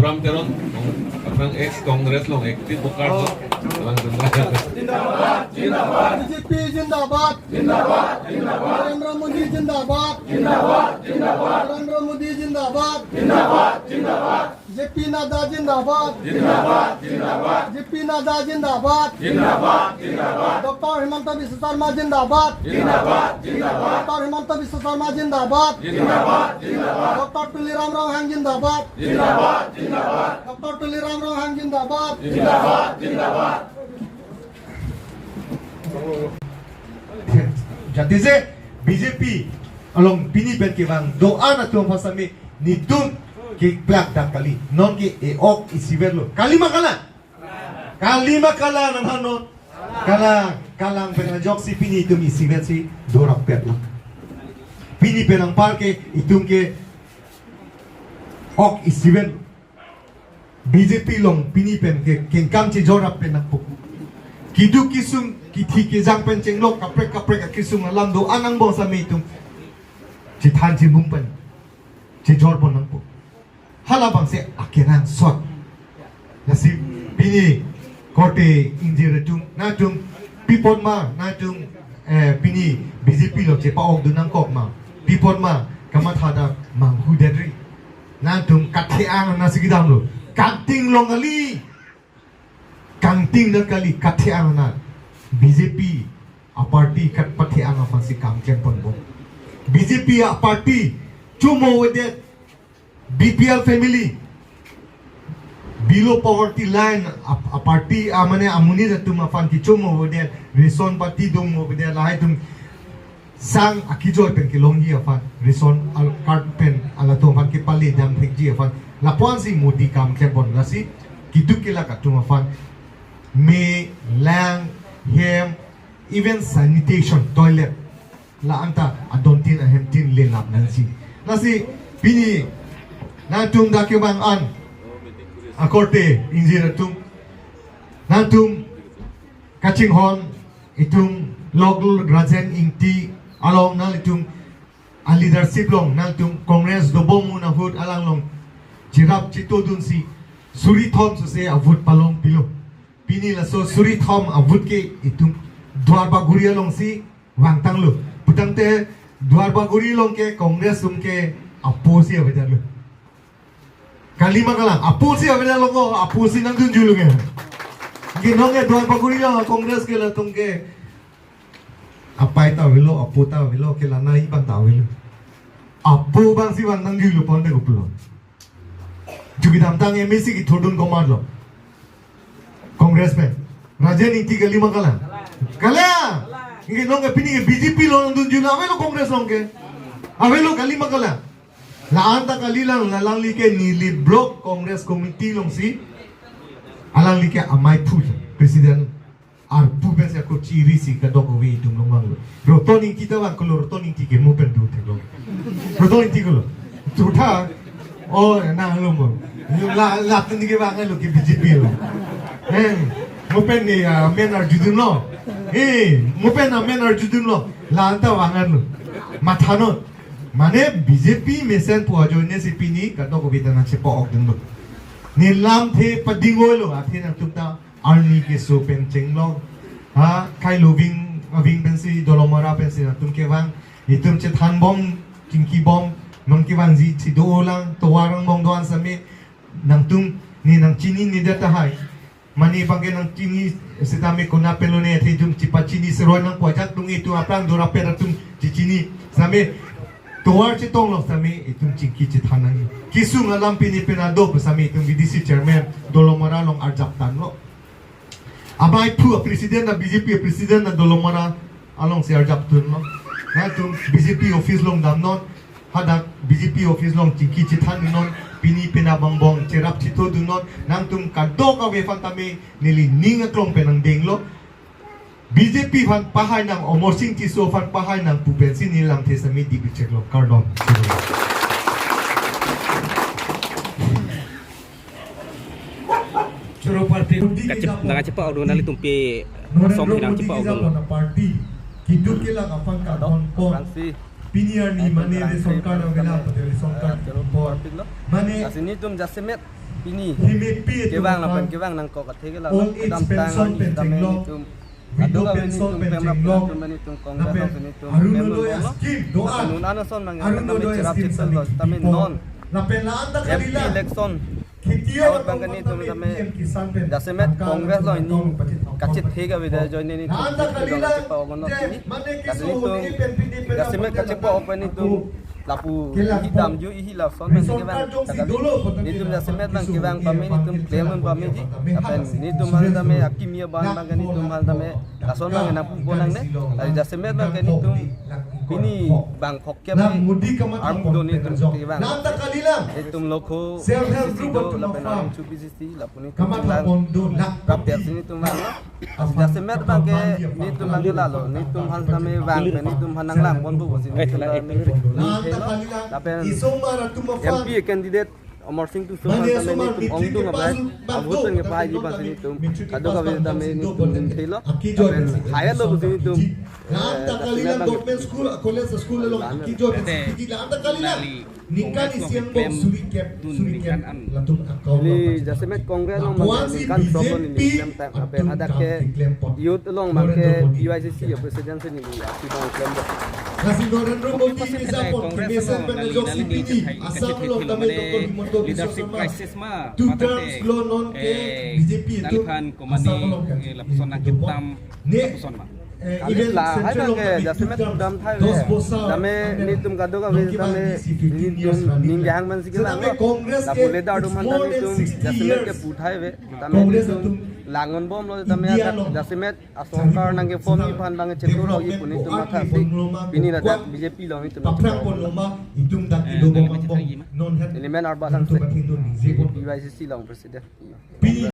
Abram teron orang ex Kongres long aktif bukar lo orang जिंदाबाद जिंदाबाद बीजेपी जिंदाबाद जिंदाबाद जिंदाबाद नरेंद्र मोदी जिंदाबाद जिंदाबाद जिंदाबाद नरेंद्र मोदी जिंदाबाद जिंदाबाद जिंदाबाद जेपी नड्डा जिंदाबाद जिंदाबाद जिंदाबाद जेपी नड्डा जिंदाबाद जिंदाबाद जिंदाबाद डॉक्टर हिमंत बिश्व शर्मा जिंदाबाद जिंदाबाद जिंदाबाद डॉक्टर हिमंत बिश्व शर्मा जिंदाबाद जिंदाबाद जिंदाबाद डॉक्टर तुलीराम रावहन जिंदाबाद जिंदाबाद जिंदाबाद डॉक्टर तुलीराम रावहन जिंदाबाद जिंदाबाद जिंदाबाद Jadi se BJP along pini ben ke bang doa na tuang pasami ni tun ke plak dak kali non ke ok isiverlo kalima kala nan hanon kalang ben jok si pini tum isiver si dorak petla pini penang par ke itum ke ok isiver BJP long pini pen ke kengkam ci jorak penak puk kidu kisum kiti ke jang pen cenglok kaprek kisum alam do anang bong sa mitum ci than ci bumpen ci jor pon nang pu hala bang se akenan sot nasi pini kote injira tum na tum pipon ma na tum pini BJP lo ce pa ok du nang kok ma pipon ma kama thada mang hu dedri na tum kathe ang na sigidam lo kating longali kanting na kali kathe ang na BJP a party kat pathe ang fansi kam chen pon bo BJP a party chumo with that BPL family below poverty line a party amane amuni da tum afan ki chumo with that reson party dum with that lai tum sang akijoy pen ki longi afan reson al card pen ala to fan ki pali dam thik ji afan la pon si modi kam chen pon lasi kiduk kila ka tum afan me lang hem even sanitation toilet la anta adontin a hemtin le lap nansi nasi pini na tum da ke bang an akorte injira tum na tum kaching hon itum local rajen ingti along na itum a leadership long na tum congress do bomu na hut alang long jirap chito dun si suri thom su se avut palong pilo pini la so suri thom avut ke itum dwarba guria long si wangtang lu putang te dwarba guri long ke congress tum ke aposi abedan lu kalima kala aposi abedan lo ko aposi nang dun julu ke ke nong ke dwarba guri long congress ke la tum ke apai ta velo apota velo ke la nai ban ta velo apo bang si wan nang julu ponde ko pulo jugidam tang MSC ki thodun ko marlo congressman rajen inti kalima kala nge nong pini ke BJP lo dun jula avelo congress long ke avelo kalima kala la anta kalilang la lang like nili block congress committee long si alang like amai phu president ar pu ben se ko chiri si ka dog we tum long mang rotoning kita wa ko rotoning ti ke mo pen du te lo rotoning ti ko tuta o na lo mo la tin ke ba ka lo ke BJP lo mo pen ni men ar judum lo mo pen na men ar judum lo la anta wangan lo mathano mane BJP mesen po jo ne sipini ka to ko bitana che po ok dun lo ni lam the padingoi lo athe na tumta arni ke so pen chenglo ha kai loving aving pensi dolomara pensi na tum ke wang itum che than bom kinki bom nong ki wang ji chi do lang to warang mong doan sami nang tum ni nang chini ni data hai mani pangke nang chini setame kona pelone the jum chipa chini sero nang pojak tung itu apang dora pera tum chini same toar chi tong lo same itum chiki chi thanang kisung alam pini penado same itum BDC chairman dolomara long arjap tan lo abai pu president na BJP president na dolomara along si arjap tun lo na tum BJP office long dam non hada BJP office long chiki chi than non pini pena bangbong cherap chito du non nang tum kaddo ka we fantame nili ninga klong penang denglo BJP fan pahay nang omorsing ti so fan pahay nang pupensi nilang tesami di bicheklo cardon Choro party nang cepat orang nali tumpi som nang cepat orang party kiduk kila kafan ka don ko piniar ni mane re sarkar wala pate sarkar por mane asini tum jasemet Pini Himipi itu kewang makan. lapan kewang nang kok kathe la Old age dam pension tang dam penjenglong. tum Widow aduga pension tum pemra penjenglong. tum tum kongres Nape tum tum Arunodoya scheme doa. nun anason mang Arunodoya cerap scheme cipta sa tamen non Nape laanta MP kalila. election Kitiyo awat bang ganito tame dasemet kongres lo ini kacit hega beda join ini tum Laanta kalila. pa ogono ini Mane kasi kiso tum ni PNPD dasemet kacit pa open itu lapu hitam ju ihi la son men kewang ni tum dasemet bang kewang pame ni tum claim pame ji apen ni tum hal tame akimia ban bang ni tum hal tame lason bang na pu bonang ne dari dasemet bang ni tum ini bang hokke Na mudi kamat arm do ni tum kewang Laanta kalila. itum loko Self-help group do at la Tumafam. penang chupi sisi la puni Kamat lapon do nak kapya sini tum bang dasemet bang ke ni tum bang lalo ni tum hal tame bang ni tum hanang lang bon bu sini Laanta kalila. Tapi Isomara Tumafam. MP candidate Amar Singh tu Mane soal asomar tame ni tum ongtung apa abutan ke pai di pas ini tum kado ka beda tame ni tum thelo haya lo sini tum Laanta kalila government school college school lo kijo laanta kalila nikan isiang bo surikep latung akau li jasemet kongres long mang kan problem ni claim time apa ada ke youth long mang ke UICC ya presiden sini ni si bang claim Kasih Narendra Modi ni sapot kebiasaan penajok CPD asam lo kami Dr. Himonto leadership crisis mah two terms lo non ke BJP itu nalhan komandi lapson ang kitam lapson mah Kalit lah, hai bang ke jasemet dam thai le dame ni tum kado ka beda tame ni tum ningyang man sikila la pule da du man ni tum jasemet ke puthai ve tame ni tum langon bom lo tame jasemet asokar nang ke form ni phan bang chetu ro yi puni tum matha pini la BJP lo ni tum Paprang pon loma itum tak ido bom non hat elemen arba sang se tu batin tu ni UICC long presiden